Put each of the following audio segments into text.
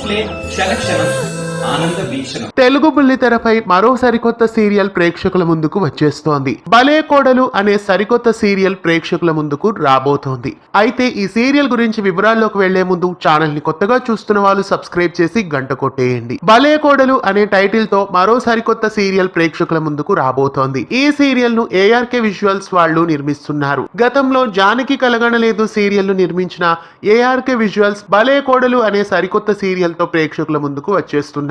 Play క్షణక్షణం ఆనంద వీక్షణం. తెలుగు బుల్లితెరపై మరో సరికొత్త సీరియల్ ప్రేక్షకుల ముందుకు వచ్చేస్తోంది. భలే కోడలు అనే సరికొత్త సీరియల్ ప్రేక్షకుల ముందుకు రాబోతోంది. అయితే ఈ సీరియల్ గురించి వివరాల్లోకి వెళ్లే ముందు ఛానల్ ని కొత్తగా చూస్తున్న వాళ్ళు సబ్స్క్రైబ్ చేసి గంట కొట్టేయండి. భలే కోడలు అనే టైటిల్ తో మరో సరికొత్త సీరియల్ ప్రేక్షకుల ముందుకు రాబోతోంది. ఈ సీరియల్ ను ఏఆర్కే విజువల్స్ వాళ్ళు నిర్మిస్తున్నారు. గతంలో జానకి కలగనలేదు సీరియల్ ను నిర్మించిన ఏఆర్కే విజువల్స్ భలే కోడలు అనే సరికొత్త సీరియల్ తో ప్రేక్షకుల ముందుకు వచ్చేస్తున్నారు.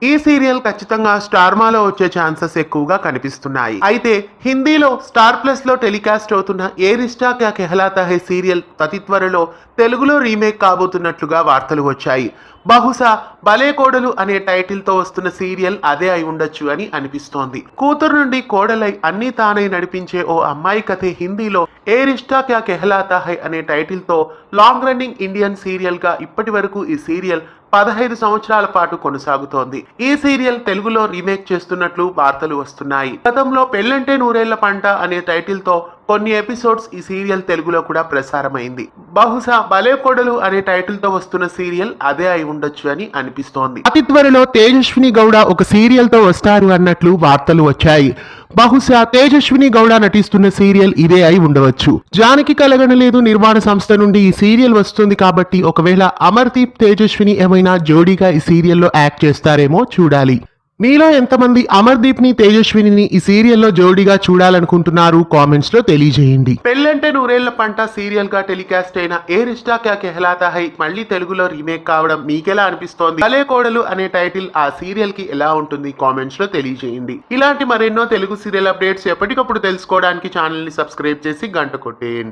ఈ సీరియల్ ఖచ్చితంగా స్టార్ మాలో వచ్చే ఛాన్సెస్ ఎక్కువగా కనిపిస్తున్నాయి. అయితే హిందీలో స్టార్ ప్లస్ లో టెలికాస్ట్ అవుతున్న ఏ రిష్తా క్యా కెహలాతా హై సీరియల్ అతి త్వరలో తెలుగులో రీమేక్ కాబోతున్నట్లుగా వార్తలు వచ్చాయి. బహుశా భలే కోడలు అనే టైటిల్ తో వస్తున్న సీరియల్ అదే అయి ఉండొచ్చు అని అనిపిస్తోంది. కూతురు నుండి కోడలై అన్ని తానై నడిపించే ఓ అమ్మాయి కథే హిందీలో ఏ రిష్తా క్యా కెహలాతా హై అనే టైటిల్ తో లాంగ్ రన్నింగ్ ఇండియన్ సీరియల్ గా ఇప్పటి వరకు ఈ సీరియల్ 15 సంవత్సరాల పాటు కొనసాగుతోంది. ఈ సీరియల్ తెలుగులో రీమేక్ చేస్తున్నట్లు వార్తలు వస్తున్నాయి. గతంలో పెళ్ళంటే నూరేళ్ల పంట అనే టైటిల్ తో కొన్ని ఎపిసోడ్స్ ఈ సీరియల్ తెలుగులో కూడా ప్రసారమైంది. బహుశా భలే కోడలు అనే టైటిల్ తో వస్తున్న సీరియల్ అదే అయి ఉండొచ్చు అని అనిపిస్తోంది. అతి త్వరలో తేజస్విని గౌడ ఒక సీరియల్ తో వస్తారు అన్నట్లు వార్తలు వచ్చాయి. బహుశా తేజస్విని గౌడ నటిస్తున్న సీరియల్ ఇదే అయి ఉండవచ్చు. జానకి కలగనలేదు నిర్మాణ సంస్థ నుండి ఈ సీరియల్ వస్తుంది కాబట్టి ఒకవేళ అమర్దీప్ తేజస్విని ఏమైనా జోడీగా ఈ సీరియల్లో యాక్ట్ చేస్తారేమో చూడాలి. మీలో ఎంతమంది అమర్దీప్ ని తేజస్విని ఈ సీరియల్లో జోడీగా చూడాలనుకుంటున్నారు కామెంట్స్ లో తెలియజేయండి. పెళ్ళంటే నూరేళ్ల పంట సీరియల్ గా టెలికాస్ట్ అయిన ఏ రిష్తా క్యా కెహలాతా హై మళ్ళీ తెలుగులో రీమేక్ కావడం మీకెలా అనిపిస్తోంది? భలే కోడలు అనే టైటిల్ ఆ సీరియల్ కి ఎలా ఉంటుంది కామెంట్స్ లో తెలియజేయండి. ఇలాంటి మరెన్నో తెలుగు సీరియల్ అప్డేట్స్ ఎప్పటికప్పుడు తెలుసుకోవడానికి ఛానల్ ని సబ్స్క్రైబ్ చేసి గంట కొట్టేయండి.